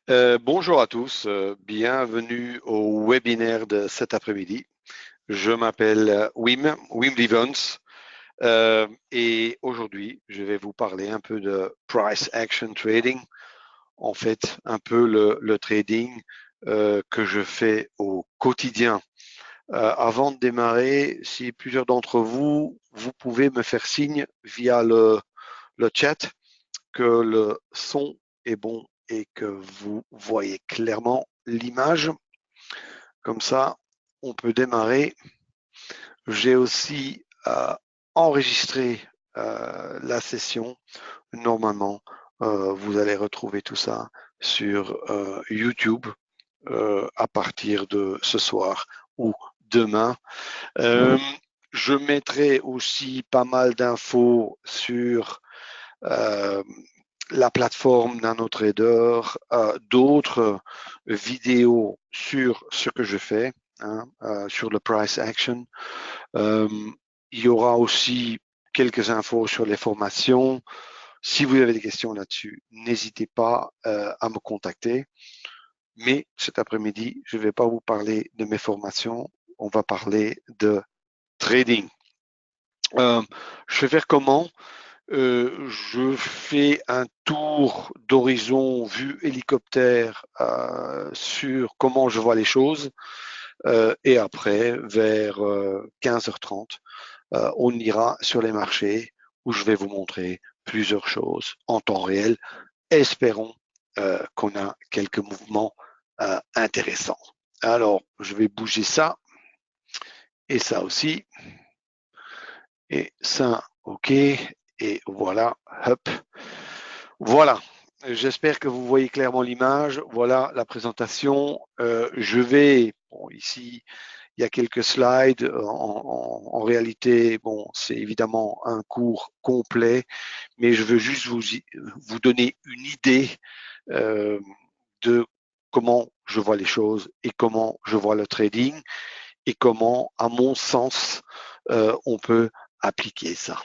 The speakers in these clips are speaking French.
Bonjour à tous, bienvenue au webinaire de cet après-midi. Je m'appelle Wim Livens, et aujourd'hui je vais vous parler un peu de price action trading, en fait un peu le trading que je fais au quotidien. Avant de démarrer, si plusieurs d'entre vous pouvez me faire signe via le chat que le son est bon et que vous voyez clairement l'image. Comme ça, on peut démarrer. J'ai aussi enregistré la session. Normalement, vous allez retrouver tout ça sur YouTube à partir de ce soir ou demain. Je mettrai aussi pas mal d'infos sur la plateforme NanoTrader, d'autres vidéos sur ce que je fais, sur le price action. Il y aura aussi quelques infos sur les formations. Si vous avez des questions là-dessus, n'hésitez pas à me contacter. Mais cet après-midi, je ne vais pas vous parler de mes formations, on va parler de trading. Je vais faire comment? Je fais un tour d'horizon vue hélicoptère sur comment je vois les choses. Et après, vers 15h30, on ira sur les marchés où je vais vous montrer plusieurs choses en temps réel. Espérons qu'on a quelques mouvements intéressants. Alors, je vais bouger ça et ça aussi. Et ça, OK. Et voilà, hop. Voilà. J'espère que vous voyez clairement l'image. Voilà la présentation. Je vais, bon, ici, il y a quelques slides. En réalité, bon, c'est évidemment un cours complet, mais je veux juste vous donner une idée de comment je vois les choses et comment je vois le trading et comment, à mon sens, on peut appliquer ça.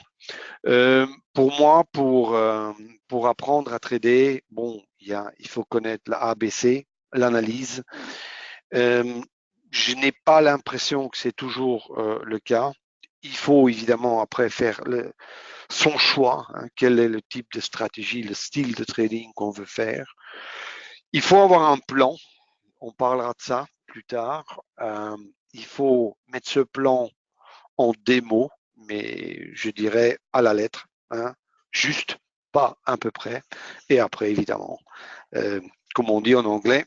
Pour moi, pour apprendre à trader, bon, il faut connaître la ABC, l'analyse. Je n'ai pas l'impression que c'est toujours le cas. Il faut évidemment après faire son choix, hein, quel est le type de stratégie, le style de trading qu'on veut faire. Il faut avoir un plan, on parlera de ça plus tard. Il faut mettre ce plan en démo, mais je dirais à la lettre, hein, juste, pas à peu près. Et après, évidemment, comme on dit en anglais,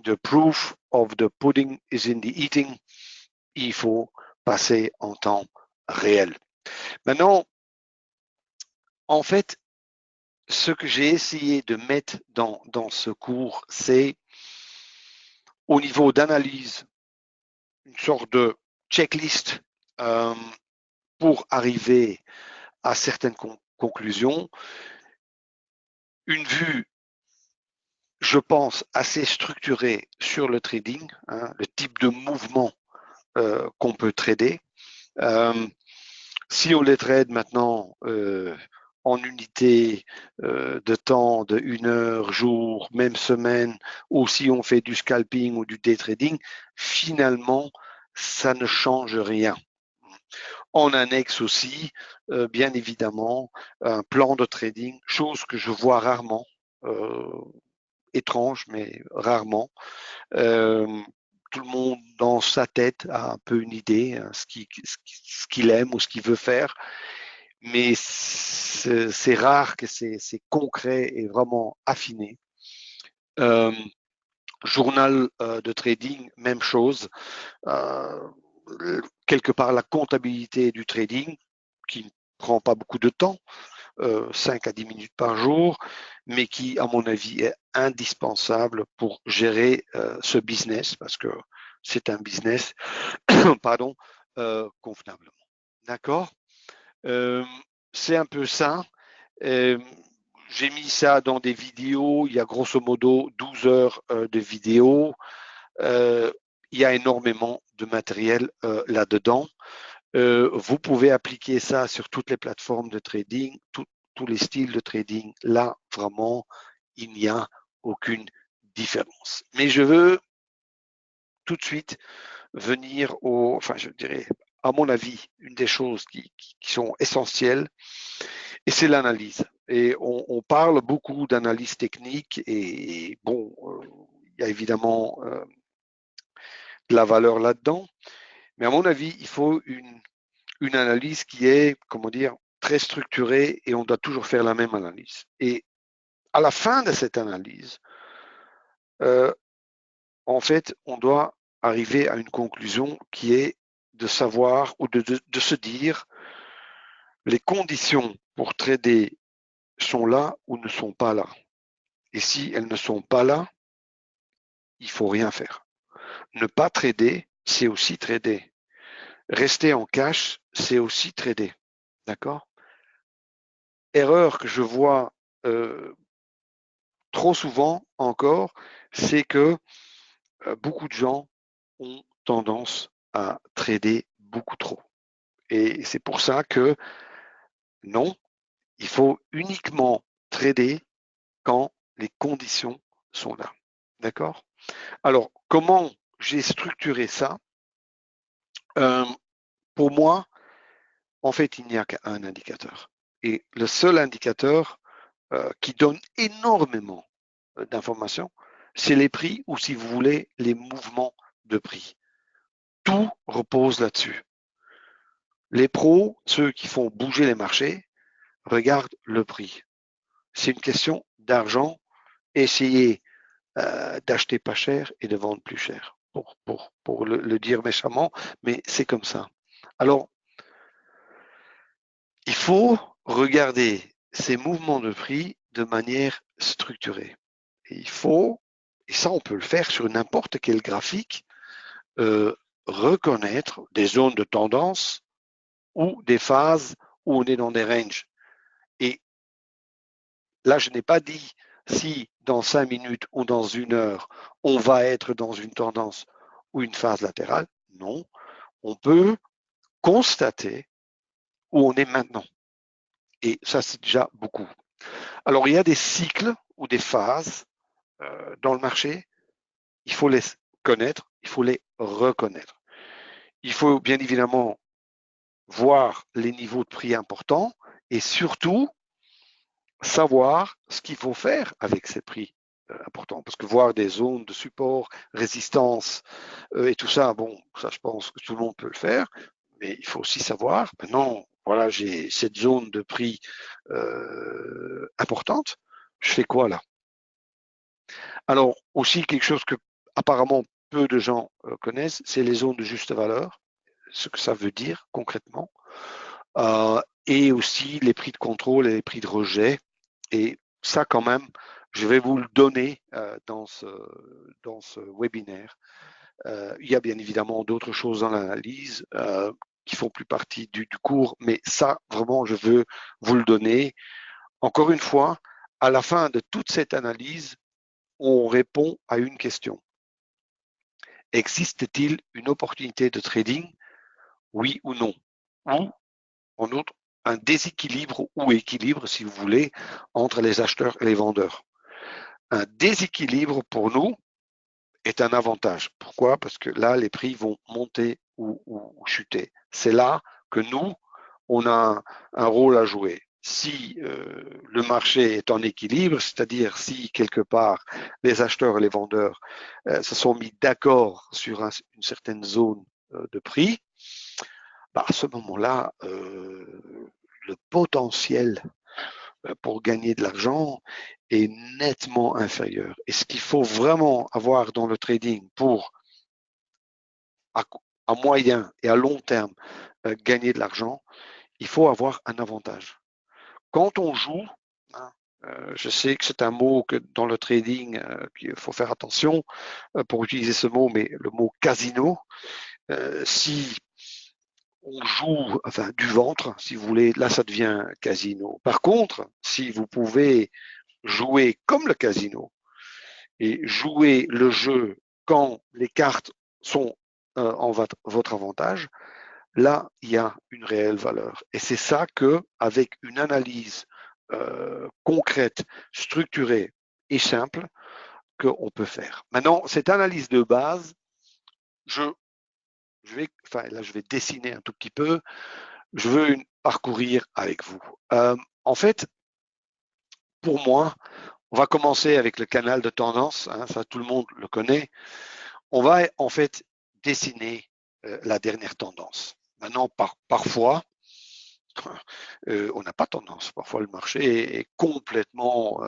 the proof of the pudding is in the eating. Il faut passer en temps réel. Maintenant, en fait, ce que j'ai essayé de mettre dans ce cours, c'est au niveau d'analyse, une sorte de checklist pour arriver à certaines conclusions. Une vue, je pense, assez structurée sur le trading, hein, le type de mouvement qu'on peut trader. Si on les trade maintenant en unité de temps de 1 heure, jour, même semaine, ou si on fait du scalping ou du day trading, finalement, ça ne change rien. On annexe aussi, bien évidemment, un plan de trading, chose que je vois rarement, étrange, mais rarement. Tout le monde dans sa tête a un peu une idée, hein, ce qu'il aime ou ce qu'il veut faire, mais c'est rare que c'est concret et vraiment affiné. Journal de trading, même chose. Quelque part la comptabilité du trading, qui ne prend pas beaucoup de temps, 5 à 10 minutes par jour, mais qui, à mon avis, est indispensable pour gérer ce business, parce que c'est un business, pardon, convenablement. D'accord? C'est un peu ça. J'ai mis ça dans des vidéos. Il y a grosso modo 12 heures de vidéos. Il y a énormément de matériel là-dedans. Vous pouvez appliquer ça sur toutes les plateformes de trading, tous les styles de trading. Là, vraiment, il n'y a aucune différence. Mais je veux tout de suite venir enfin je dirais, à mon avis, une des choses qui sont essentielles, et c'est l'analyse. Et on parle beaucoup d'analyse technique, et bon, il y a évidemment de la valeur là-dedans, mais à mon avis, il faut une analyse qui est, comment dire, très structurée, et on doit toujours faire la même analyse. Et à la fin de cette analyse, en fait, on doit arriver à une conclusion qui est de savoir ou de se dire les conditions pour trader sont là ou ne sont pas là. Et si elles ne sont pas là, il faut rien faire. Ne pas trader, c'est aussi trader. Rester en cash, c'est aussi trader. D'accord? Erreur que je vois trop souvent encore, c'est que beaucoup de gens ont tendance à trader beaucoup trop. Et c'est pour ça que non, il faut uniquement trader quand les conditions sont là. D'accord? Alors, comment j'ai structuré ça? Pour moi, en fait, il n'y a qu'un indicateur. Et le seul indicateur qui donne énormément d'informations, c'est les prix, ou si vous voulez, les mouvements de prix. Tout repose là-dessus. Les pros, ceux qui font bouger les marchés, regardent le prix. C'est une question d'argent. Essayez d'acheter pas cher et de vendre plus cher, pour le dire méchamment, mais c'est comme ça. Alors, il faut regarder ces mouvements de prix de manière structurée. Et il faut, et ça on peut le faire sur n'importe quel graphique, reconnaître des zones de tendance ou des phases où on est dans des ranges. Et là, je n'ai pas dit si dans 5 minutes ou dans 1 heure, on va être dans une tendance ou une phase latérale. Non, on peut constater où on est maintenant. Et ça, c'est déjà beaucoup. Alors, il y a des cycles ou des phases dans le marché. Il faut les connaître, il faut les reconnaître. Il faut bien évidemment voir les niveaux de prix importants, et surtout savoir ce qu'il faut faire avec ces prix importants. Parce que voir des zones de support, résistance et tout ça, bon, ça je pense que tout le monde peut le faire, mais il faut aussi savoir, maintenant, voilà, j'ai cette zone de prix importante, je fais quoi là? Alors aussi quelque chose que apparemment peu de gens connaissent, c'est les zones de juste valeur, ce que ça veut dire concrètement, et aussi les prix de contrôle et les prix de rejet. Et ça, quand même, je vais vous le donner dans ce webinaire. Il y a bien évidemment d'autres choses dans l'analyse qui font plus partie du cours, mais ça, vraiment, je veux vous le donner. Encore une fois, à la fin de toute cette analyse, on répond à une question. Existe-t-il une opportunité de trading? Oui ou non? Ou, en outre, un déséquilibre ou équilibre, si vous voulez, entre les acheteurs et les vendeurs. Un déséquilibre, pour nous, est un avantage. Pourquoi? Parce que là, les prix vont monter ou chuter. C'est là que nous, on a un rôle à jouer. Si le marché est en équilibre, c'est-à-dire si quelque part les acheteurs et les vendeurs se sont mis d'accord sur une certaine zone de prix, bah, à ce moment-là, le potentiel pour gagner de l'argent est nettement inférieur. Et ce qu'il faut vraiment avoir dans le trading pour, à moyen et à long terme, gagner de l'argent, il faut avoir un avantage. Quand on joue, hein, je sais que c'est un mot que dans le trading, il faut faire attention pour utiliser ce mot, mais le mot casino, si on joue, enfin du ventre, si vous voulez, là ça devient casino. Par contre, si vous pouvez jouer comme le casino et jouer le jeu quand les cartes sont en votre avantage, là il y a une réelle valeur. Et c'est ça que, avec une analyse concrète, structurée et simple, qu'on peut faire. Maintenant, cette analyse de base, je vais dessiner un tout petit peu. Je veux parcourir avec vous. En fait, pour moi, on va commencer avec le canal de tendance. Hein, ça, tout le monde le connaît. On va en fait dessiner la dernière tendance. Maintenant, parfois, on n'a pas tendance. Parfois, le marché est complètement,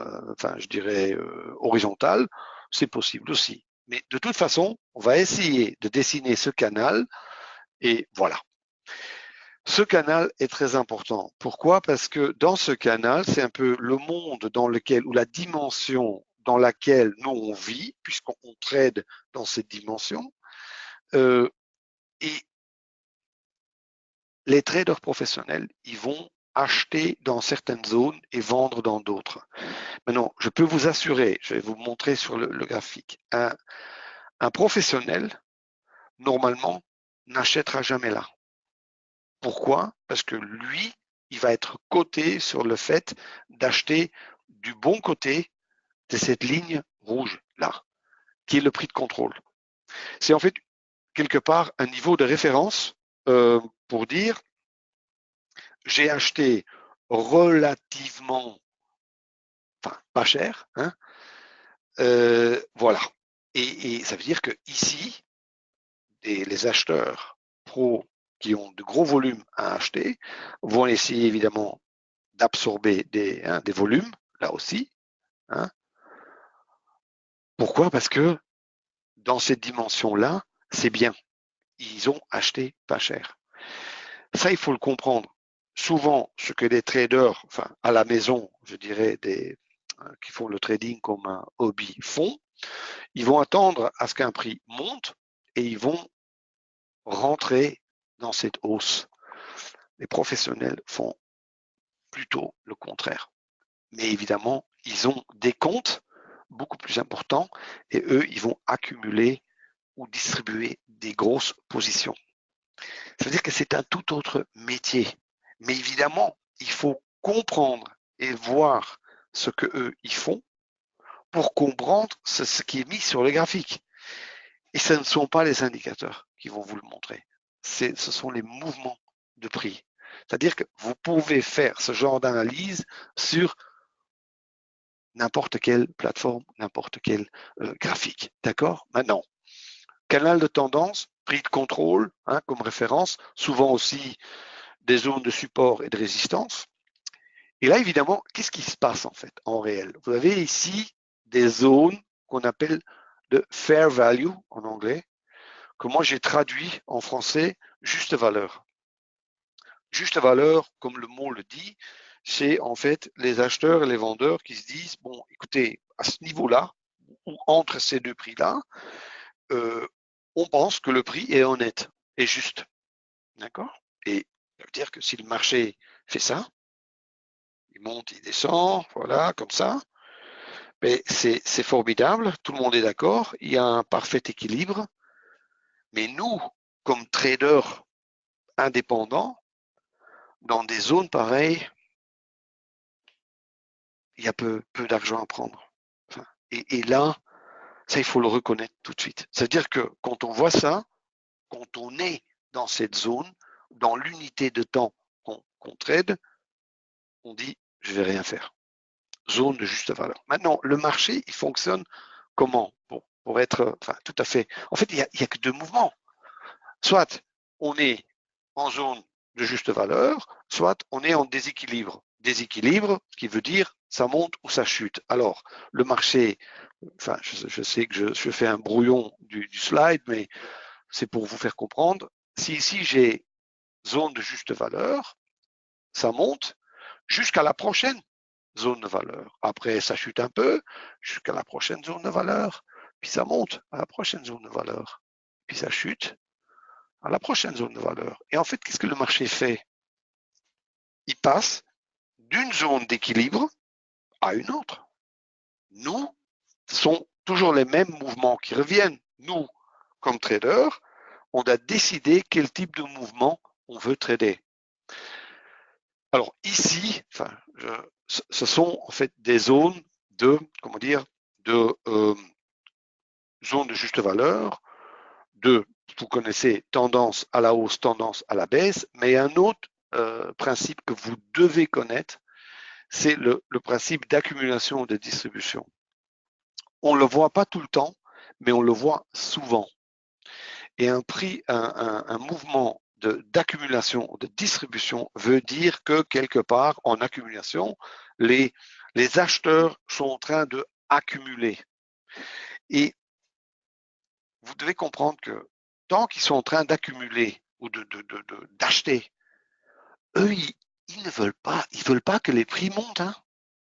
je dirais, horizontal. C'est possible aussi. Mais de toute façon, on va essayer de dessiner ce canal et voilà. Ce canal est très important. Pourquoi? Parce que dans ce canal, c'est un peu le monde dans lequel, ou la dimension dans laquelle nous on vit, puisqu'on trade dans cette dimension. Et les traders professionnels, ils vont acheter dans certaines zones et vendre dans d'autres. Maintenant, je peux vous assurer, je vais vous montrer sur le graphique, un professionnel, normalement, n'achètera jamais là. Pourquoi? Parce que lui, il va être coté sur le fait d'acheter du bon côté de cette ligne rouge là, qui est le prix de contrôle. C'est en fait quelque part un niveau de référence pour dire j'ai acheté relativement, enfin pas cher, hein, voilà. Et ça veut dire que ici, les acheteurs pros qui ont de gros volumes à acheter vont essayer évidemment d'absorber des volumes, là aussi. Hein. Pourquoi? Parce que dans cette dimension-là, c'est bien. Ils ont acheté pas cher. Ça, il faut le comprendre. Souvent, ce que les traders, enfin à la maison, je dirais, qui font le trading comme un hobby font, ils vont attendre à ce qu'un prix monte et ils vont rentrer dans cette hausse. Les professionnels font plutôt le contraire. Mais évidemment, ils ont des comptes beaucoup plus importants et eux, ils vont accumuler ou distribuer des grosses positions. Ça veut dire que c'est un tout autre métier. Mais évidemment, il faut comprendre et voir ce que eux ils font pour comprendre ce qui est mis sur le graphique. Et ce ne sont pas les indicateurs qui vont vous le montrer. Ce sont les mouvements de prix. C'est-à-dire que vous pouvez faire ce genre d'analyse sur n'importe quelle plateforme, n'importe quel graphique. D'accord? Maintenant, canal de tendance, prix de contrôle comme référence, souvent aussi des zones de support et de résistance. Et là, évidemment, qu'est-ce qui se passe en fait en réel? Vous avez ici des zones qu'on appelle de fair value en anglais, que moi j'ai traduit en français juste valeur. Juste valeur, comme le mot le dit, c'est en fait les acheteurs et les vendeurs qui se disent, bon, écoutez, à ce niveau-là, ou entre ces deux prix-là, on pense que le prix est honnête et juste. D'accord? Et ça veut dire que si le marché fait ça, il monte, il descend, voilà, comme ça, mais c'est formidable, tout le monde est d'accord, il y a un parfait équilibre, mais nous, comme traders indépendants, dans des zones pareilles, il y a peu d'argent à prendre. Enfin, et là, ça, il faut le reconnaître tout de suite. C'est-à-dire que quand on voit ça, quand on est dans cette zone, dans l'unité de temps qu'on trade, on dit, je vais rien faire. Zone de juste valeur. Maintenant, le marché, il fonctionne comment pour être tout à fait. En fait, il y a que deux mouvements. Soit on est en zone de juste valeur, soit on est en déséquilibre. Déséquilibre, ce qui veut dire ça monte ou ça chute. Alors, le marché, je sais que je fais un brouillon du slide, mais c'est pour vous faire comprendre. Si ici j'ai zone de juste valeur, ça monte jusqu'à la prochaine zone de valeur. Après, ça chute un peu jusqu'à la prochaine zone de valeur, puis ça monte à la prochaine zone de valeur, puis ça chute à la prochaine zone de valeur. Et en fait, qu'est-ce que le marché fait? Il passe d'une zone d'équilibre à une autre. Nous, ce sont toujours les mêmes mouvements qui reviennent. Nous, comme traders, on a décidé quel type de mouvement on veut trader. Alors ici, ce sont en fait des zones de, comment dire, de zone de juste valeur, vous connaissez tendance à la hausse, tendance à la baisse, mais un autre principe que vous devez connaître, c'est le principe d'accumulation de distribution. On ne le voit pas tout le temps, mais on le voit souvent. Et un mouvement d'accumulation, de distribution veut dire que quelque part, en accumulation, les acheteurs sont en train de accumuler. Et vous devez comprendre que tant qu'ils sont en train d'accumuler ou d'acheter, eux, ils ne veulent pas que les prix montent. Hein,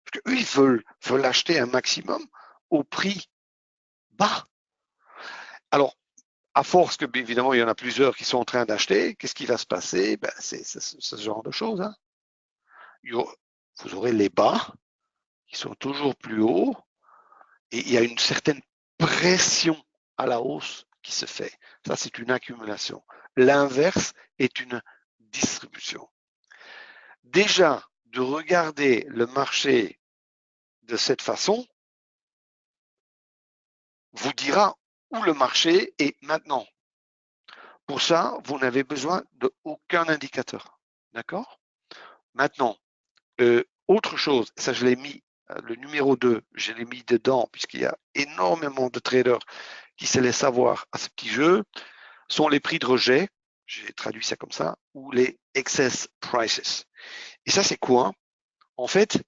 parce qu'eux, ils veulent acheter un maximum au prix bas. Alors, à force que, évidemment, il y en a plusieurs qui sont en train d'acheter, qu'est-ce qui va se passer? Ben, c'est ce genre de choses. Hein. Vous aurez les bas qui sont toujours plus hauts et il y a une certaine pression à la hausse qui se fait. Ça, c'est une accumulation. L'inverse est une distribution. Déjà, de regarder le marché de cette façon vous dira où le marché est maintenant. Pour ça, vous n'avez besoin d'aucun indicateur. D'accord? Maintenant, autre chose, ça je l'ai mis, le numéro 2, je l'ai mis dedans puisqu'il y a énormément de traders qui se laissent avoir à ce petit jeu, sont les prix de rejet, j'ai traduit ça comme ça, ou les excess prices. Et ça c'est quoi? En fait,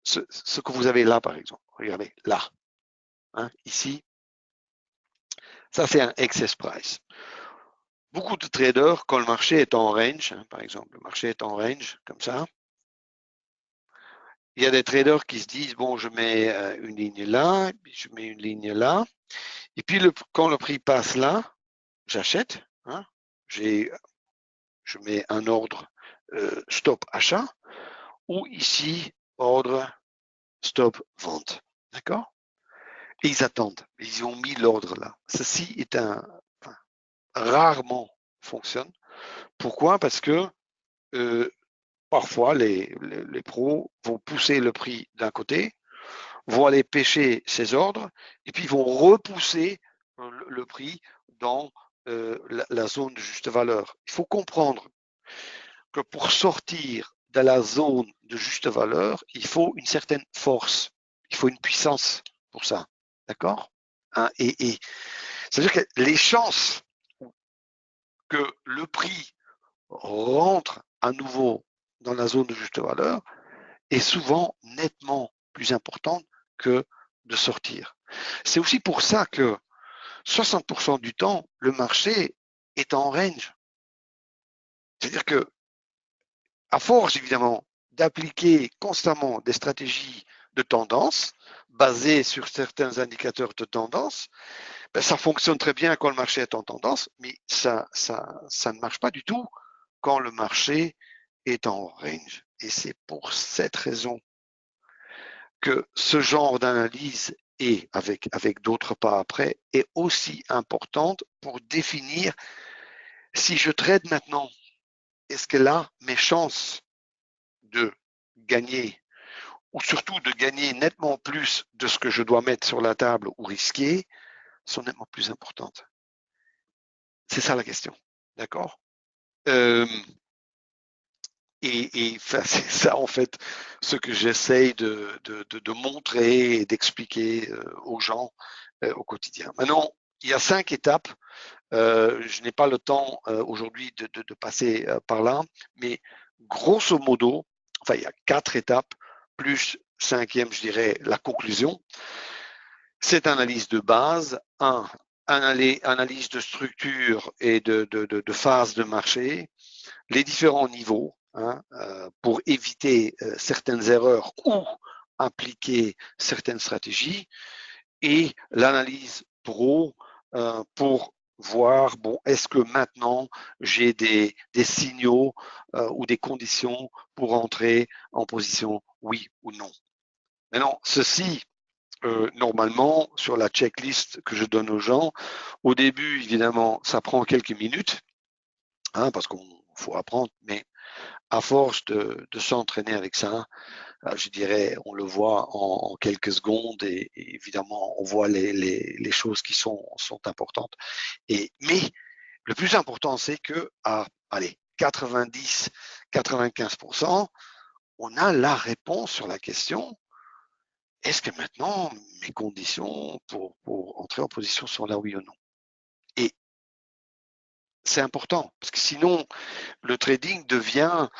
ce que vous avez là par exemple, regardez, là, hein, ici, ça c'est un excess price. Beaucoup de traders, quand le marché est en range, hein, par exemple, le marché est en range, comme ça, il y a des traders qui se disent, bon, je mets une ligne là, je mets une ligne là, et puis quand le prix passe là, j'achète, hein, je mets un ordre stop achat, ou ici, ordre stop vente, d'accord? Et ils attendent, ils ont mis l'ordre là. Ceci est rarement fonctionne. Pourquoi? Parce que parfois, les pros vont pousser le prix d'un côté, vont aller pêcher ces ordres, et puis vont repousser le prix dans la zone de juste valeur. Il faut comprendre que pour sortir de la zone de juste valeur, il faut une certaine force, il faut une puissance pour ça. D'accord? Hein, et c'est-à-dire que les chances que le prix rentre à nouveau dans la zone de juste valeur est souvent nettement plus importante que de sortir. C'est aussi pour ça que 60% du temps, le marché est en range. C'est-à-dire que, à force évidemment d'appliquer constamment des stratégies de tendance basées sur certains indicateurs de tendance, ben ça fonctionne très bien quand le marché est en tendance, mais ça ne marche pas du tout quand le marché est en range. Et c'est pour cette raison que ce genre d'analyse et avec d'autres pas après est aussi importante pour définir si je trade maintenant, est-ce que là, mes chances de gagner ou surtout de gagner nettement plus de ce que je dois mettre sur la table ou risquer sont nettement plus importantes. C'est ça la question. D'accord? Et c'est ça en fait ce que j'essaye de montrer et d'expliquer aux gens au quotidien. Maintenant, il y a 5 étapes. Je n'ai pas le temps aujourd'hui de passer par là, mais grosso modo, enfin il y a 4 étapes, plus 5e, je dirais, la conclusion. Cette analyse de base, analyse de structure et de phase de marché, les différents niveaux, hein, pour éviter certaines erreurs ou appliquer certaines stratégies, et l'analyse pro pour voir, bon, est-ce que maintenant j'ai des signaux ou des conditions pour entrer en position oui ou non. Maintenant, ceci, normalement, sur la checklist que je donne aux gens, au début, évidemment, ça prend quelques minutes, hein, parce qu'il faut apprendre, mais à force de s'entraîner avec ça, je dirais, on le voit en quelques secondes et évidemment, on voit les choses qui sont importantes. Mais le plus important, c'est que à allez, 90-95%, on a la réponse sur la question, est-ce que maintenant mes conditions pour entrer en position sont là, oui ou non? Et c'est important, parce que sinon, le trading devient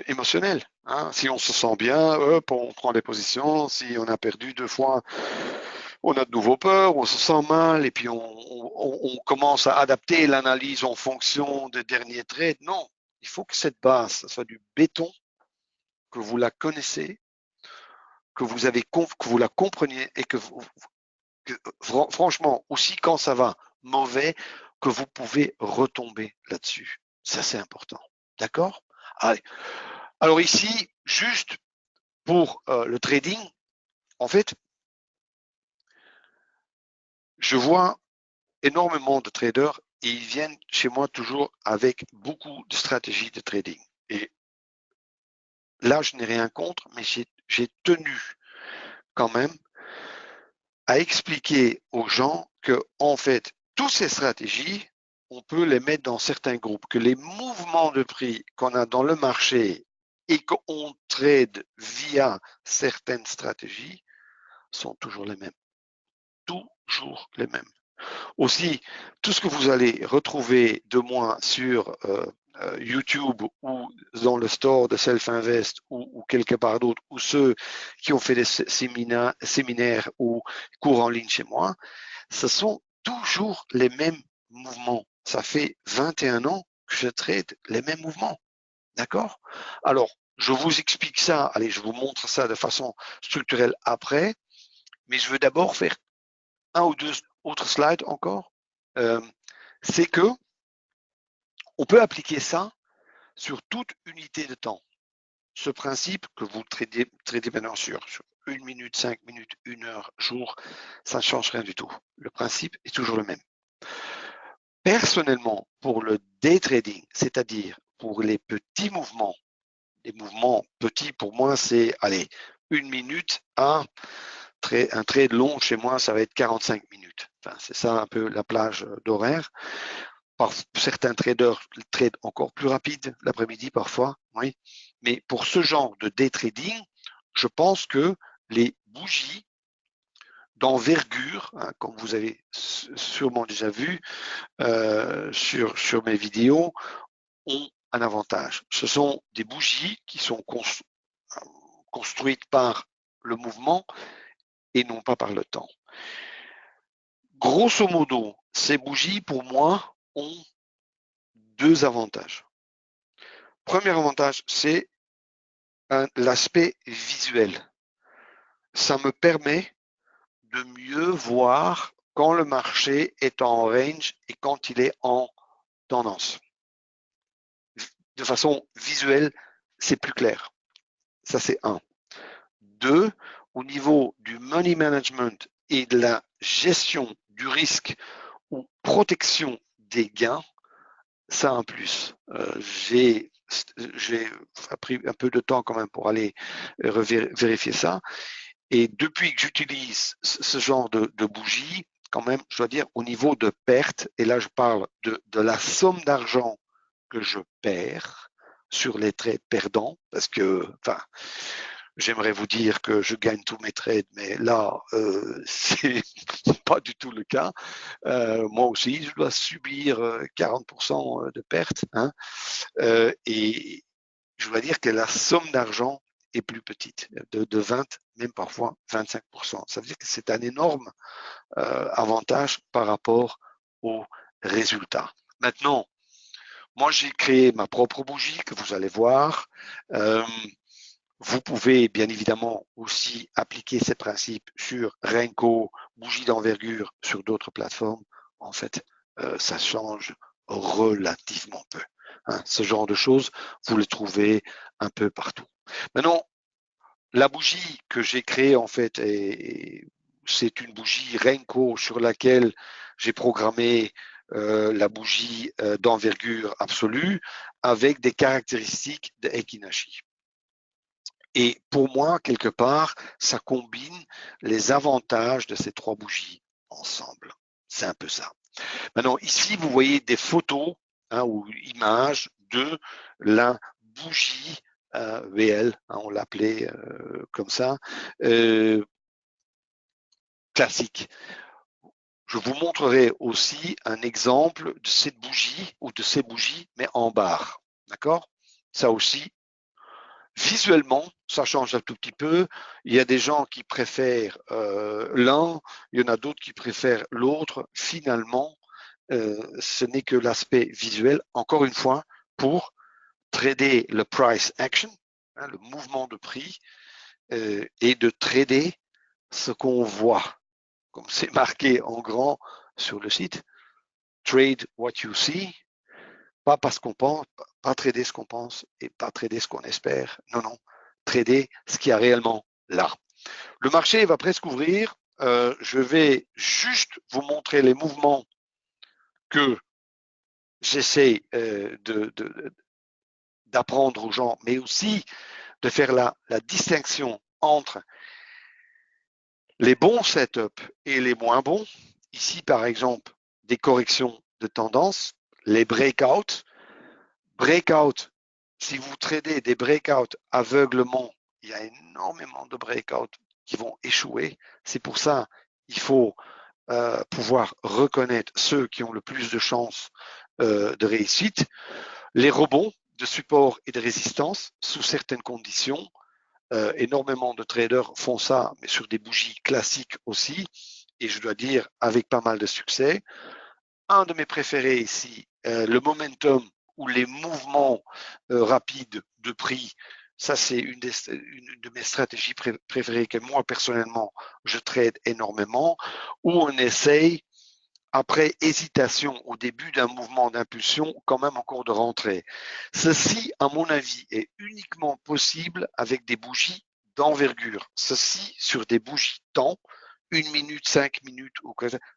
émotionnel. Hein. Si on se sent bien, hop, on prend des positions. Si on a perdu 2 fois, on a de nouveau peur, on se sent mal, et puis on commence à adapter l'analyse en fonction des derniers trades. Non, il faut que cette base soit du béton, que vous la connaissez, que vous la compreniez et que franchement, aussi quand ça va mauvais, que vous pouvez retomber là-dessus. Ça, c'est important. D'accord? Allez. Alors ici, juste pour le trading, en fait, je vois énormément de traders et ils viennent chez moi toujours avec beaucoup de stratégies de trading. Et là, je n'ai rien contre, mais j'ai tenu quand même à expliquer aux gens que, en fait, toutes ces stratégies, on peut les mettre dans certains groupes, que les mouvements de prix qu'on a dans le marché et qu'on trade via certaines stratégies sont toujours les mêmes. Toujours les mêmes. Aussi, tout ce que vous allez retrouver de moi sur YouTube ou dans le store de Self-Invest ou quelque part d'autre, ou ceux qui ont fait des séminaires ou cours en ligne chez moi, ce sont toujours les mêmes mouvements. Ça fait 21 ans que je trade les mêmes mouvements. D'accord? Alors, je vous explique ça, allez, je vous montre ça de façon structurelle après, mais je veux d'abord faire un ou deux autres slides encore. C'est que on peut appliquer ça sur toute unité de temps. Ce principe que vous tradez maintenant sur 1 minute, 5 minutes, 1 heure, jour, ça ne change rien du tout. Le principe est toujours le même. Personnellement, pour le day trading, c'est-à-dire pour les petits mouvements, les mouvements petits pour moi, c'est, allez, 1 minute à un trade long chez moi, ça va être 45 minutes. Enfin, c'est ça un peu la plage d'horaire. Certains traders tradent encore plus rapide l'après-midi parfois, oui. Mais pour ce genre de day trading, je pense que les bougies d'envergure, hein, comme vous avez sûrement déjà vu sur mes vidéos, ont un avantage. Ce sont des bougies qui sont construites par le mouvement et non pas par le temps. Grosso modo, ces bougies, pour moi, ont 2 avantages. Premier avantage, c'est l'aspect visuel. Ça me permet de mieux voir quand le marché est en range et quand il est en tendance. De façon visuelle, c'est plus clair. Ça, c'est 1. 2, au niveau du money management et de la gestion du risque ou protection des gains, ça a un plus. J'ai pris un peu de temps quand même pour aller vérifier ça. Et depuis que j'utilise ce genre de bougie, quand même, je dois dire, au niveau de perte, et là je parle de la somme d'argent que je perds sur les trades perdants, parce que, enfin, j'aimerais vous dire que je gagne tous mes trades, mais là, c'est pas du tout le cas. Moi aussi, je dois subir 40% de pertes. Hein, et je dois dire que la somme d'argent est plus petite, de 20, même parfois 25%. Ça veut dire que c'est un énorme avantage par rapport aux résultats. Maintenant, moi, j'ai créé ma propre bougie que vous allez voir. Vous pouvez bien évidemment aussi appliquer ces principes sur Renko, bougie d'envergure, sur d'autres plateformes. En fait, ça change relativement peu. Hein. Ce genre de choses, vous les trouvez un peu partout. Maintenant, la bougie que j'ai créée, en fait, c'est une bougie Renko sur laquelle j'ai programmé la bougie d'envergure absolue avec des caractéristiques de Ekinashi. Et pour moi, quelque part, ça combine les avantages de ces trois bougies ensemble. C'est un peu ça. Maintenant, ici, vous voyez des photos ou images de la bougie VL, on l'appelait comme ça, classique. Je vous montrerai aussi un exemple de cette bougie ou de ces bougies, mais en barre. D'accord? Ça aussi, visuellement, ça change un tout petit peu. Il y a des gens qui préfèrent l'un, il y en a d'autres qui préfèrent l'autre. Finalement, ce n'est que l'aspect visuel, encore une fois, pour trader le price action, le mouvement de prix, et de trader ce qu'on voit, comme c'est marqué en grand sur le site. Trade what you see, pas parce qu'on pense, pas trader ce qu'on pense et pas trader ce qu'on espère. Non, non, trader ce qu'il y a réellement là. Le marché va presque ouvrir. Je vais juste vous montrer les mouvements que j'essaie d'apprendre aux gens, mais aussi de faire la distinction entre les bons setups et les moins bons. Ici, par exemple, des corrections de tendance, les breakouts. Breakout, si vous tradez des breakouts aveuglement, il y a énormément de breakouts qui vont échouer. C'est pour ça qu'il faut pouvoir reconnaître ceux qui ont le plus de chances de réussite. Les rebonds de support et de résistance sous certaines conditions. Énormément de traders font ça, mais sur des bougies classiques aussi. Et je dois dire, avec pas mal de succès. Un de mes préférés ici, le momentum ou les mouvements rapides de prix. Ça, c'est une de mes stratégies préférées que moi, personnellement, je trade énormément, où on essaye, après hésitation au début d'un mouvement d'impulsion, quand même encore de rentrer. Ceci, à mon avis, est uniquement possible avec des bougies d'envergure. Ceci, sur des bougies temps, 1 minute, 5 minutes,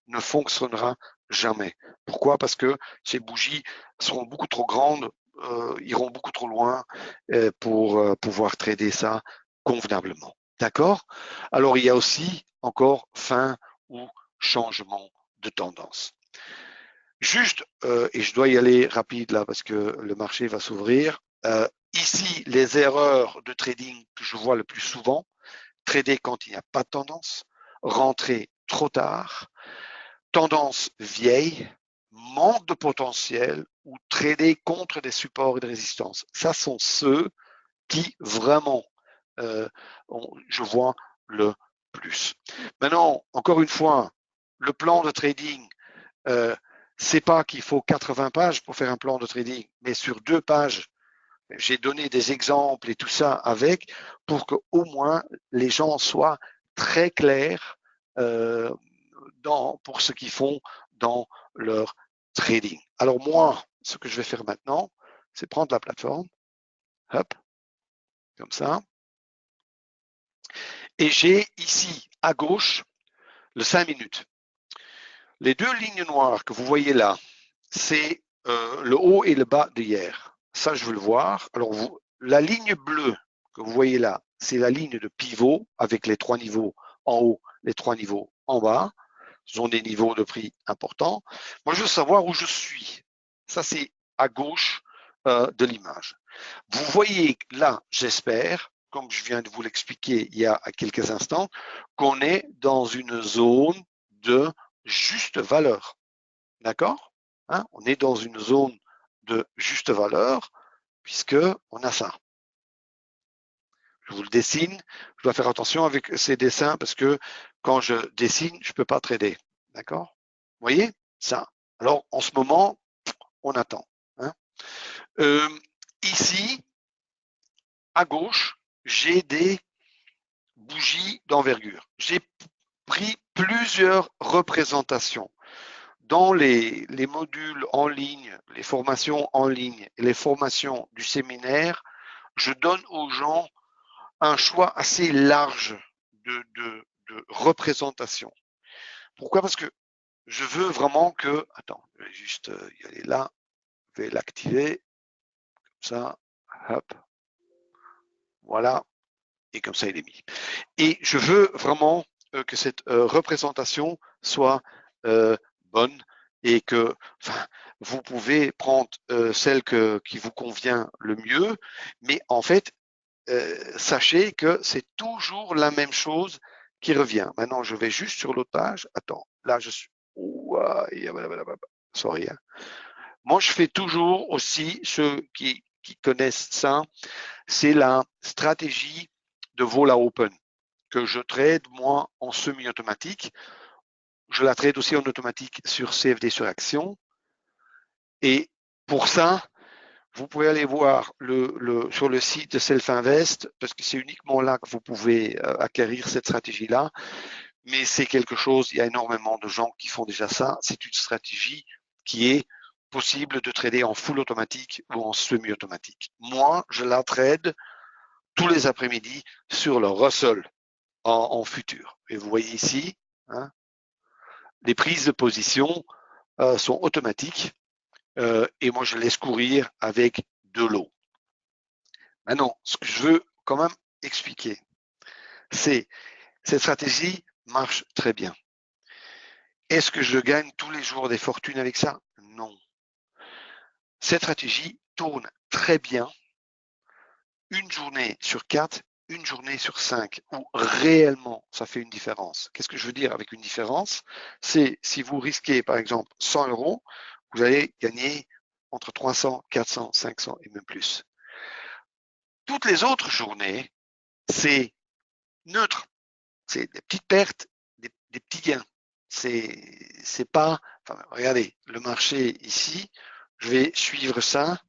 ne fonctionnera jamais. Pourquoi? Parce que ces bougies seront beaucoup trop grandes, iront beaucoup trop loin pour pouvoir trader ça convenablement. D'accord? Alors, il y a aussi encore fin ou changement de tendance. Juste, et je dois y aller rapide là parce que le marché va s'ouvrir. Ici, les erreurs de trading que je vois le plus souvent, trader quand il n'y a pas de tendance, rentrer trop tard, tendance vieille, manque de potentiel ou trader contre des supports et des résistances. Ça sont ceux qui vraiment, je vois le plus. Maintenant, encore une fois, le plan de trading, c'est pas qu'il faut 80 pages pour faire un plan de trading, mais sur 2 pages, j'ai donné des exemples et tout ça avec pour que au moins les gens soient très clairs pour ce qu'ils font dans leur trading. Alors moi, ce que je vais faire maintenant, c'est prendre la plateforme, hop, comme ça, et j'ai ici à gauche le 5 minutes. Les 2 lignes noires que vous voyez là, c'est le haut et le bas d'hier. Ça, je veux le voir. Alors, la ligne bleue que vous voyez là, c'est la ligne de pivot avec les 3 niveaux en haut, les 3 niveaux en bas. Ce sont des niveaux de prix importants. Moi, je veux savoir où je suis. Ça, c'est à gauche de l'image. Vous voyez là, j'espère, comme je viens de vous l'expliquer il y a quelques instants, qu'on est dans une zone de juste valeur. D'accord? On est dans une zone de juste valeur puisque on a ça. Je vous le dessine. Je dois faire attention avec ces dessins parce que quand je dessine, je ne peux pas trader. D'accord? Vous voyez ça? Alors, en ce moment, on attend. Ici, à gauche, j'ai des bougies d'envergure. J'ai pris plusieurs représentations. Dans les modules en ligne, les formations en ligne et les formations du séminaire, je donne aux gens un choix assez large de représentation. Pourquoi? Parce que je veux vraiment que... Attends, je vais juste y aller là. Je vais l'activer. Comme ça. Hop. Voilà. et comme ça il est mis. Et je veux vraiment que cette représentation soit bonne et que vous pouvez prendre celle qui vous convient le mieux, mais en fait, sachez que c'est toujours la même chose qui revient. Maintenant, je vais juste sur l'autre page. Attends, là je suis. Sorry. Hein. Moi, je fais toujours aussi, ceux qui connaissent ça, c'est la stratégie de vol à open que je trade moi en semi-automatique. Je la trade aussi en automatique sur CFD sur action. Et pour ça, vous pouvez aller voir sur le site de Self-Invest, parce que c'est uniquement là que vous pouvez acquérir cette stratégie-là. Mais c'est quelque chose, il y a énormément de gens qui font déjà ça. C'est une stratégie qui est possible de trader en full automatique ou en semi-automatique. Moi, je la trade tous les après-midi sur le Russell en futur. Et vous voyez ici, hein, les prises de position sont automatiques et moi je laisse courir avec de l'eau. Maintenant, ce que je veux quand même expliquer, c'est cette stratégie marche très bien. Est-ce que je gagne tous les jours des fortunes avec ça? Non. Cette stratégie tourne très bien une journée sur 4, une journée sur 5, où réellement ça fait une différence. Qu'est-ce que je veux dire avec une différence? C'est si vous risquez par exemple 100 €, vous allez gagner entre 300, 400, 500 et même plus. Toutes les autres journées, c'est neutre. C'est des petites pertes, des petits gains. C'est pas, enfin, regardez, le marché ici, je vais suivre ça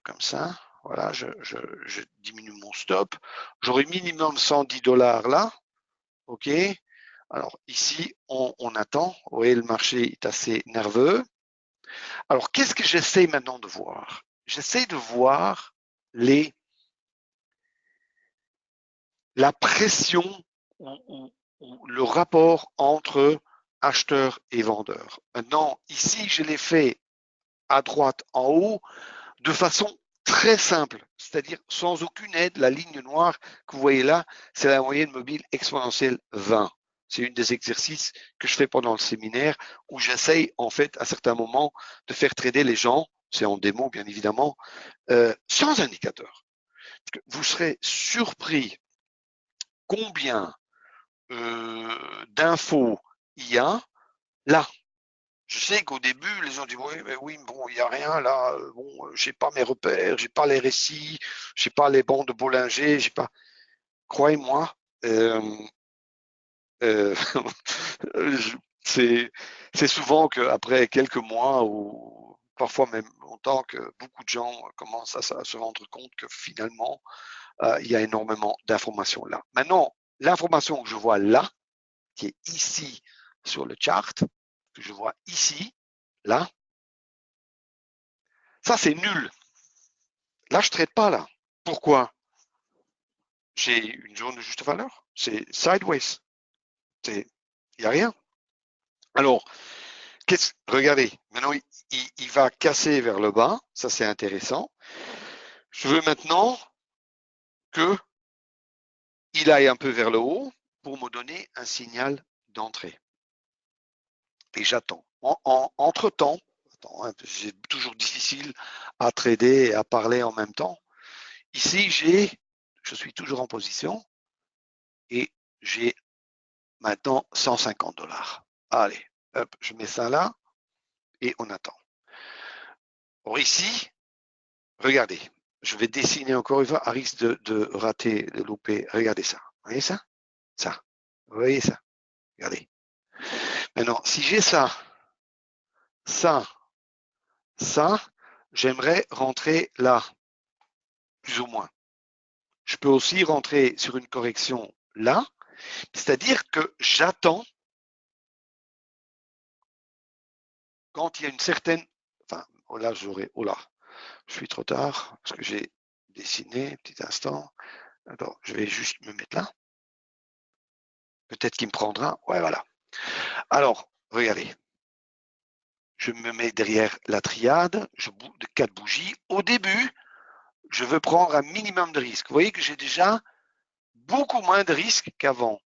comme ça. Voilà, je diminue mon stop. J'aurai minimum 110 $ là. OK. Alors ici, on attend. Vous voyez, le marché est assez nerveux. Alors, qu'est-ce que j'essaie maintenant de voir? J'essaie de voir la pression ou le rapport entre acheteur et vendeur. Maintenant, ici, je l'ai fait à droite en haut de façon très simple, c'est-à-dire sans aucune aide. La ligne noire que vous voyez là, c'est la moyenne mobile exponentielle 20. C'est une des exercices que je fais pendant le séminaire où j'essaye en fait à certains moments de faire trader les gens, c'est en démo bien évidemment, sans indicateur. Parce que vous serez surpris combien d'infos il y a là. Je sais qu'au début, les gens disent oui, mais oui, bon, il n'y a rien là. Bon, j'ai pas mes repères, j'ai pas les récits, j'ai pas les bancs de Bollinger, j'ai pas. Croyez-moi, euh, c'est souvent qu'après quelques mois ou parfois même longtemps que beaucoup de gens commencent à se rendre compte que finalement il y a énormément d'informations là. Maintenant, l'information que je vois là, qui est ici sur le chart, que je vois ici, là, ça c'est nul. Là, je ne traite pas là. Pourquoi? J'ai une zone de juste valeur. C'est sideways. Il n'y a rien. Alors, regardez, maintenant il va casser vers le bas. Ça, c'est intéressant. Je veux maintenant qu'il aille un peu vers le haut pour me donner un signal d'entrée. Et j'attends. Entre-temps, c'est toujours difficile à trader et à parler en même temps. Ici, je suis toujours en position et j'ai maintenant 150 $. Allez, hop, je mets ça là et on attend. Or ici, regardez, je vais dessiner encore une fois à risque de rater, de louper. Regardez ça. Vous voyez ça? Ça. Vous voyez ça? Regardez. Maintenant, si j'ai ça, ça, ça, j'aimerais rentrer là, plus ou moins. Je peux aussi rentrer sur une correction là, c'est-à-dire que j'attends quand il y a une certaine, enfin, oh là, oh là, je suis trop tard parce que j'ai dessiné, un petit instant. Attends, je vais juste me mettre là. Peut-être qu'il me prendra. Ouais, voilà. Alors, regardez. Je me mets derrière la triade, de 4 bougies. Au début, je veux prendre un minimum de risque. Vous voyez que j'ai déjà beaucoup moins de risques qu'avant.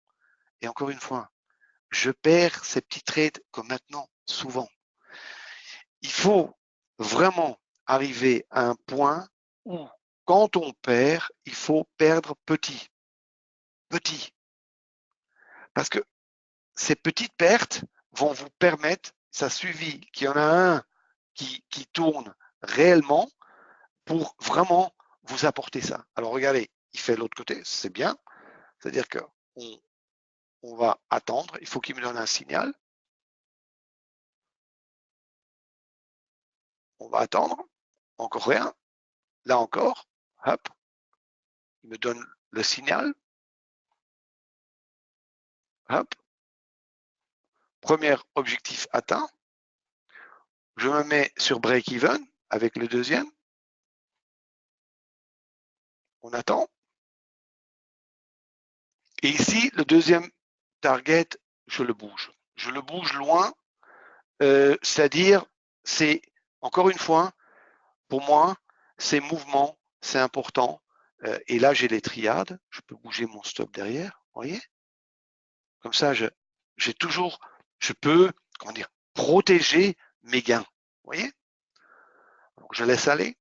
Et encore une fois, je perds ces petits trades comme maintenant, souvent. Il faut vraiment arriver à un point où, quand on perd, il faut perdre petit. Petit. Parce que ces petites pertes vont vous permettre, ça suffit qu'il y en a un qui tourne réellement pour vraiment vous apporter ça. Alors regardez, il fait l'autre côté, c'est bien. C'est-à-dire qu'on va attendre, il faut qu'il me donne un signal. On va attendre, encore rien. Là encore, hop, il me donne le signal. Hop, premier objectif atteint. Je me mets sur break-even avec le deuxième. On attend. Et ici, le deuxième target, je le bouge. Je le bouge loin, c'est-à-dire, c'est, encore une fois, pour moi, ces mouvements, c'est important. Et là, j'ai les triades. Je peux bouger mon stop derrière, vous voyez. Comme ça, j'ai toujours, je peux, comment dire, protéger mes gains, vous voyez. Donc, je laisse aller.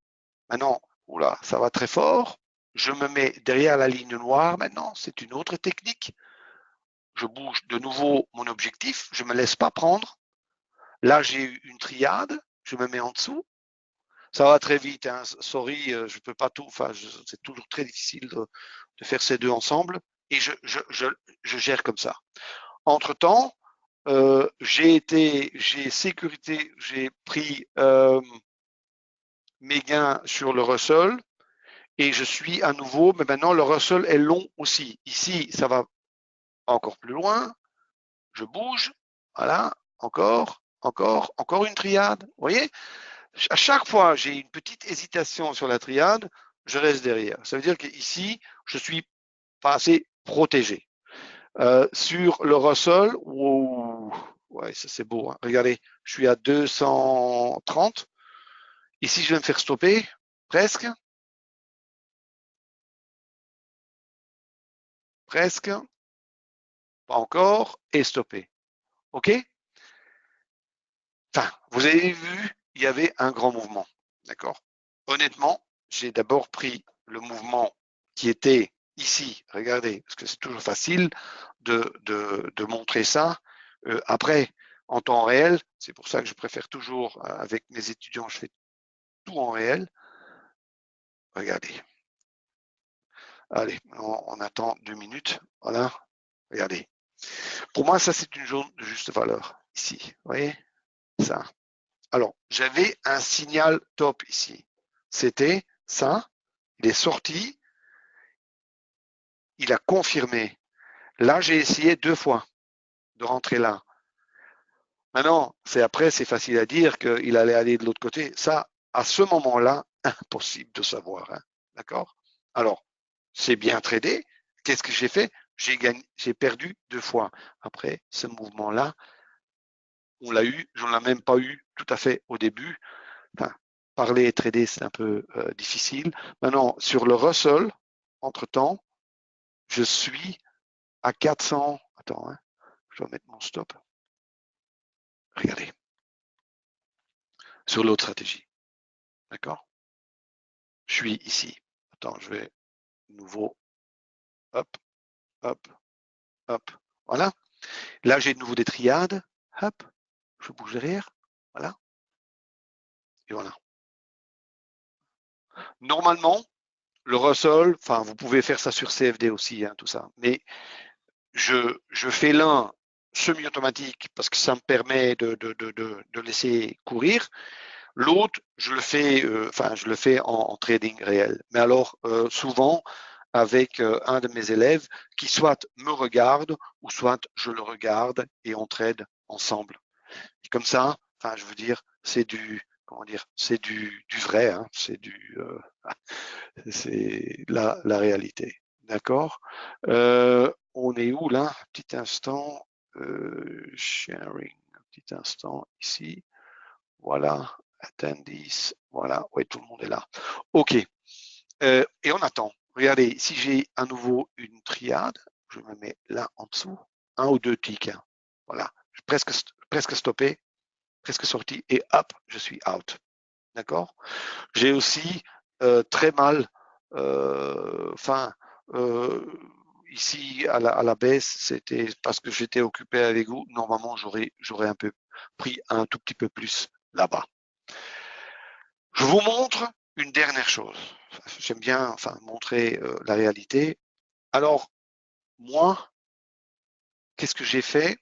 Maintenant, oula, ça va très fort. Je me mets derrière la ligne noire maintenant. C'est une autre technique. Je bouge de nouveau mon objectif. Je ne me laisse pas prendre. Là, j'ai eu une triade. Je me mets en dessous. Ça va très vite. Hein. Sorry, je peux pas tout. Enfin, c'est toujours très difficile de faire ces deux ensemble. Et je gère comme ça. Entre-temps, j'ai sécurité, j'ai pris mes gains sur le Russell. Et je suis à nouveau, mais maintenant le Russell est long aussi. Ici, ça va encore plus loin. Je bouge. Voilà. Encore une triade. Vous voyez, à chaque fois, j'ai une petite hésitation sur la triade, je reste derrière. Ça veut dire qu'ici, je suis pas assez protégé. Sur le Russell, wow, ouais, ça c'est beau. Hein. Regardez, je suis à 230. Ici, je vais me faire stopper, presque. Presque. Pas encore. Et stopper. OK? Enfin, vous avez vu, il y avait un grand mouvement. D'accord? Honnêtement, j'ai d'abord pris le mouvement qui était ici. Regardez, parce que c'est toujours facile de montrer ça. Après, en temps réel, c'est pour ça que je préfère toujours, avec mes étudiants, je fais tout en réel. Regardez. Allez, on attend 2 minutes. Voilà. Regardez. Pour moi, ça, c'est une zone de juste valeur. Ici. Vous voyez? Ça. Alors, j'avais un signal top ici. C'était ça. Il est sorti. Il a confirmé. Là, j'ai essayé 2 fois de rentrer là. Maintenant, c'est facile à dire qu'il allait aller de l'autre côté. Ça, à ce moment-là, impossible de savoir. Hein. D'accord? Alors, c'est bien tradé. Qu'est-ce que j'ai fait? J'ai perdu 2 fois. Après, ce mouvement-là, on l'a eu, je ne l'ai même pas eu tout à fait au début. Enfin, parler et trader, c'est un peu difficile. Maintenant, sur le Russell, entre-temps, je suis à 400. Attends, hein, je dois mettre mon stop. Regardez. Sur l'autre stratégie. D'accord? Je suis ici. Attends, je vais nouveau. Hop, hop, hop. Voilà. Là, j'ai de nouveau des triades. Hop, je bouge derrière. Voilà. Et voilà. Normalement, le Russell, enfin, vous pouvez faire ça sur CFD aussi, hein, tout ça. Mais je fais l'un semi-automatique parce que ça me permet de laisser courir. L'autre, je le fais en trading réel. Mais alors, souvent, avec un de mes élèves qui soit me regarde ou soit je le regarde et on trade ensemble. Et comme ça, enfin, je veux dire, c'est du, comment dire, c'est du vrai, hein, c'est la réalité. D'accord? On est où là? Petit instant. Sharing. Un petit instant ici. Voilà. Attendees. Voilà. Oui, tout le monde est là. OK. Et on attend. regardez, si j'ai à nouveau une triade, je me mets là en dessous, un ou deux ticks. Hein. Voilà, presque stoppé, presque sorti, et hop, je suis out. D'accord? J'ai aussi très mal, enfin, ici à la baisse, c'était parce que j'étais occupé avec vous. Normalement, j'aurais un peu pris un tout petit peu plus là-bas. Je vous montre une dernière chose. J'aime bien montrer la réalité. Alors, moi, qu'est-ce que j'ai fait?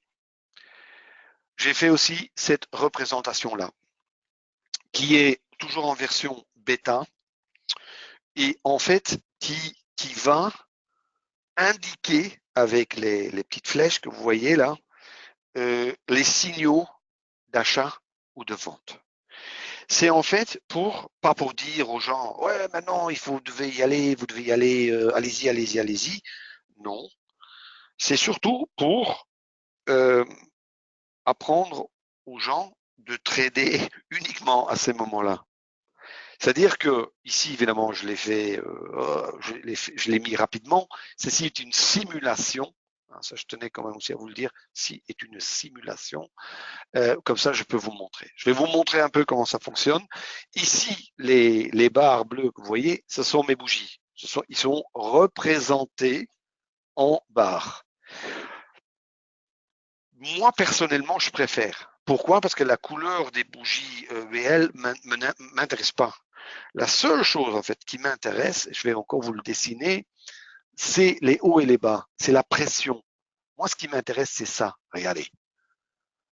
J'ai fait aussi cette représentation-là, qui est toujours en version bêta et en fait qui va indiquer avec les petites flèches que vous voyez là les signaux d'achat ou de vente. C'est en fait pas pour dire aux gens, ouais, maintenant vous devez y aller, allez-y, allez-y, allez-y. Non, c'est surtout pour apprendre aux gens de trader uniquement à ces moments-là. C'est-à-dire que ici, évidemment, je l'ai mis rapidement. Ceci est une simulation. Ça, je tenais quand même aussi à vous le dire. Si est une simulation. Comme ça, je peux vous montrer. Je vais vous montrer un peu comment ça fonctionne. Ici, les barres bleues que vous voyez, ce sont mes bougies. Ils sont représentés en barres. Moi, personnellement, je préfère. Pourquoi? Parce que la couleur des bougies VL m'intéresse pas. La seule chose, en fait, qui m'intéresse, je vais encore vous le dessiner, c'est les hauts et les bas. C'est la pression. Moi, ce qui m'intéresse, c'est ça. Regardez.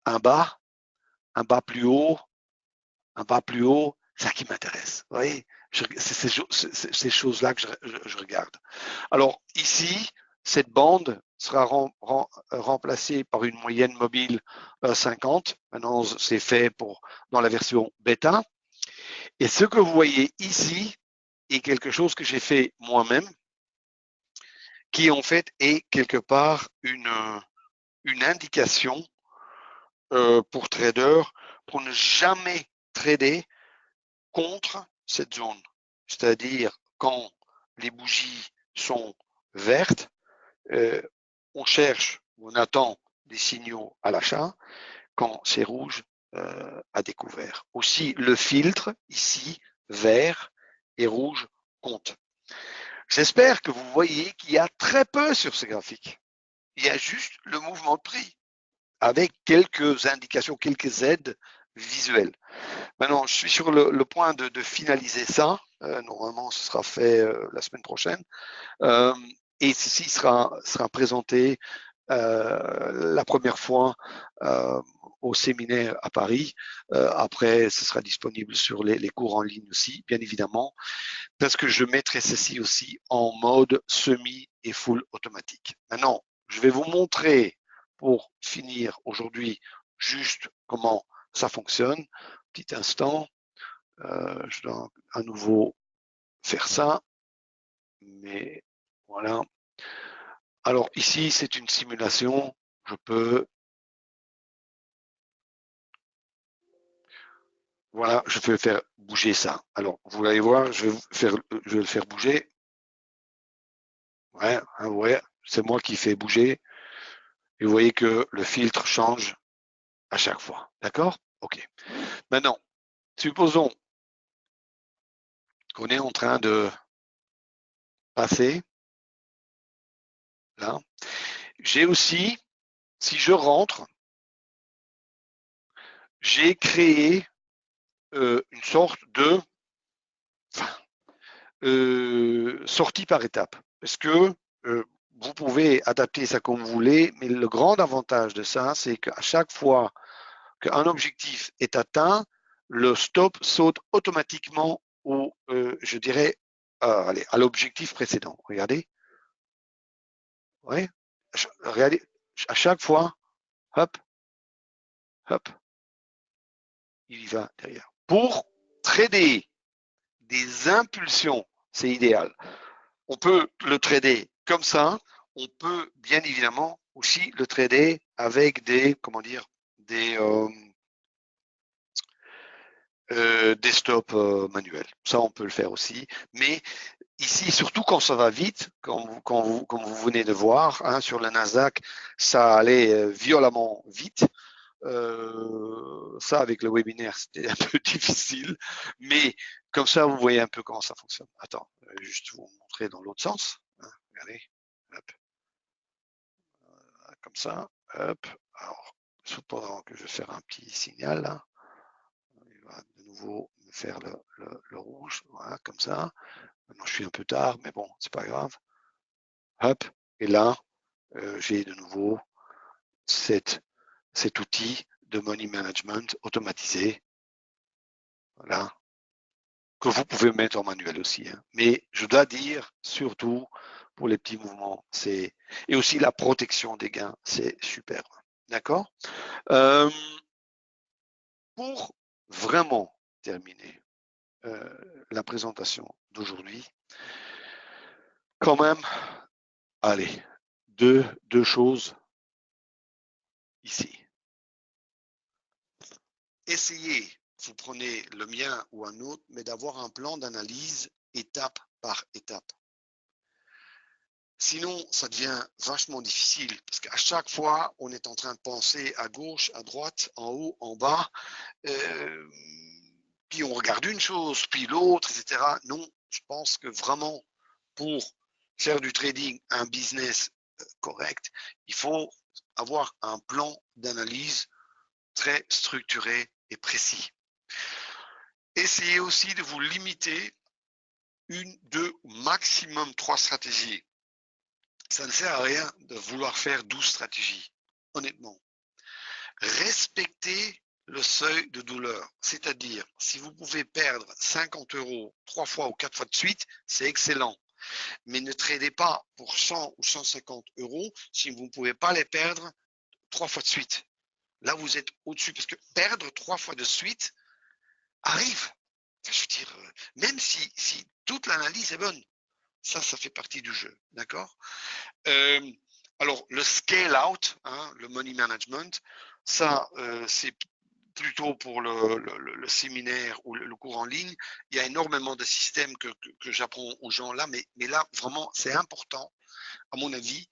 Un bas plus haut, un bas plus haut, c'est ça qui m'intéresse. Vous voyez? C'est ces choses-là que je regarde. Alors, ici, cette bande sera remplacée par une moyenne mobile 50. Maintenant, c'est fait dans la version bêta. Et ce que vous voyez ici est quelque chose que j'ai fait moi-même, qui en fait est quelque part une indication pour traders pour ne jamais trader contre cette zone. C'est-à-dire quand les bougies sont vertes, on cherche, on attend des signaux à l'achat. Quand c'est rouge, à découvert. Aussi, le filtre ici, vert et rouge, compte. J'espère que vous voyez qu'il y a très peu sur ce graphique. Il y a juste le mouvement de prix avec quelques indications, quelques aides visuelles. Maintenant, je suis sur le point de finaliser ça. Normalement, ce sera fait la semaine prochaine. Et ceci sera présenté la première fois au séminaire à Paris. Après, ce sera disponible sur les cours en ligne aussi, bien évidemment, parce que je mettrai ceci aussi en mode semi et full automatique. Maintenant, je vais vous montrer pour finir aujourd'hui juste comment ça fonctionne. Petit instant, je dois à nouveau faire ça, mais voilà. Alors ici, c'est une simulation. Je peux, voilà, je peux faire bouger ça. Alors, vous allez voir, je vais le faire bouger. Ouais, hein, ouais, c'est moi qui fais bouger. Et vous voyez que le filtre change à chaque fois. D'accord? OK. Maintenant, supposons qu'on est en train de passer là. J'ai aussi, si je rentre, j'ai créé une sorte de sortie par étape. Parce que vous pouvez adapter ça comme vous voulez, mais le grand avantage de ça, c'est qu'à chaque fois qu'un objectif est atteint, le stop saute automatiquement au, je dirais, allez, à l'objectif précédent. Regardez. Ouais. Regardez. À chaque fois, hop, hop, il y va derrière. Pour trader des impulsions, c'est idéal. On peut le trader comme ça. On peut bien évidemment aussi le trader avec des, comment dire, des stops manuels. Ça, on peut le faire aussi. Mais ici, surtout quand ça va vite, comme vous venez de voir, hein, sur le Nasdaq, ça allait violemment vite. Ça, avec le webinaire, c'était un peu difficile, mais comme ça, vous voyez un peu comment ça fonctionne. Attends, juste vous montrer dans l'autre sens. Hein, regardez, hop, comme ça, hop. Alors, cependant que je vais faire un petit signal là, il va de nouveau me faire le rouge, voilà, comme ça. Maintenant, je suis un peu tard, mais bon, c'est pas grave. Hop, et là, j'ai de nouveau cet outil de money management automatisé, voilà, que vous pouvez mettre en manuel aussi. Hein. Mais je dois dire, surtout pour les petits mouvements, et aussi la protection des gains, c'est super. D'accord. Pour vraiment terminer la présentation d'aujourd'hui, quand même, allez, deux choses ici. Essayez, vous prenez le mien ou un autre, mais d'avoir un plan d'analyse étape par étape. Sinon, ça devient vachement difficile parce qu'à chaque fois, on est en train de penser à gauche, à droite, en haut, en bas, puis on regarde une chose, puis l'autre, etc. Non, je pense que vraiment, pour faire du trading, un business correct, il faut avoir un plan d'analyse très structuré et précis. Essayez aussi de vous limiter une, deux ou maximum 3 stratégies. Ça ne sert à rien de vouloir faire 12 stratégies, honnêtement. Respectez le seuil de douleur, c'est-à-dire si vous pouvez perdre 50 € 3 fois ou 4 fois de suite, c'est excellent. Mais ne tradez pas pour 100 ou 150 € si vous ne pouvez pas les perdre 3 fois de suite. Là, vous êtes au-dessus parce que perdre 3 fois de suite arrive. Je veux dire, même si toute l'analyse est bonne, ça fait partie du jeu, d'accord. Alors, le scale out, hein, le money management, ça, c'est plutôt pour le séminaire ou le cours en ligne. Il y a énormément de systèmes que j'apprends aux gens là, mais là, vraiment, c'est important, à mon avis,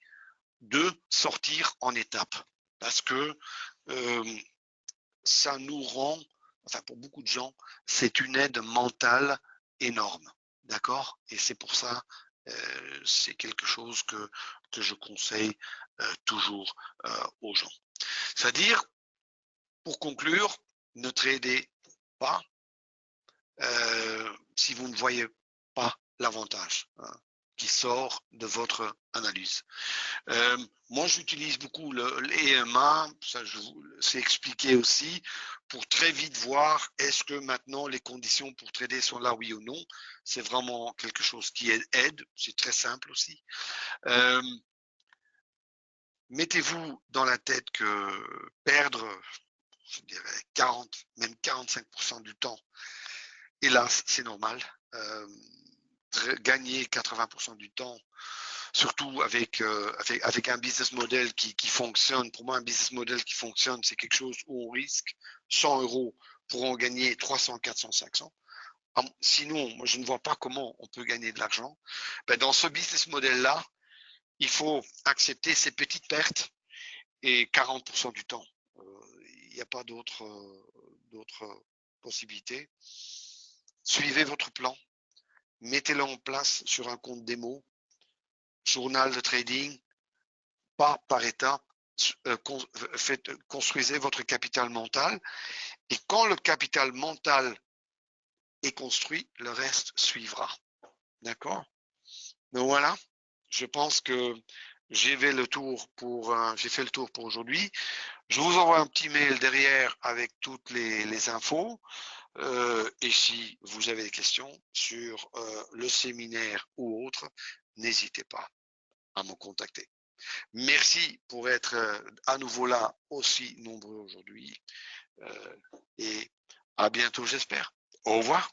de sortir en étapes. Parce que ça nous rend, enfin pour beaucoup de gens, c'est une aide mentale énorme. D'accord. Et c'est pour ça, c'est quelque chose que je conseille toujours aux gens. C'est-à-dire, pour conclure, ne tradez pas si vous ne voyez pas l'avantage qui sort de votre analyse. Moi, j'utilise beaucoup l'EMA, ça c'est expliqué aussi, pour très vite voir est-ce que maintenant les conditions pour trader sont là, oui ou non. C'est vraiment quelque chose qui aide, c'est très simple aussi. Mettez-vous dans la tête que perdre, je dirais 40, même 45% du temps, hélas, c'est normal. Gagner 80% du temps, surtout avec un business model qui fonctionne. Pour moi, un business model qui fonctionne, c'est quelque chose où on risque 100 € pour en gagner 300, 400, 500. Sinon, moi, je ne vois pas comment on peut gagner de l'argent. Dans ce business model-là, il faut accepter ces petites pertes et 40% du temps. Il n'y a pas d'autre possibilité. Suivez votre plan, mettez-le en place sur un compte démo, journal de trading, pas par étape, construisez votre capital mental et quand le capital mental est construit, le reste suivra. D'accord? Donc voilà, je pense que j'ai fait le tour pour aujourd'hui. Je vous envoie un petit mail derrière avec toutes les infos. Et si vous avez des questions sur le séminaire ou autre, n'hésitez pas à me contacter. Merci pour être à nouveau là aussi nombreux aujourd'hui et à bientôt j'espère. Au revoir.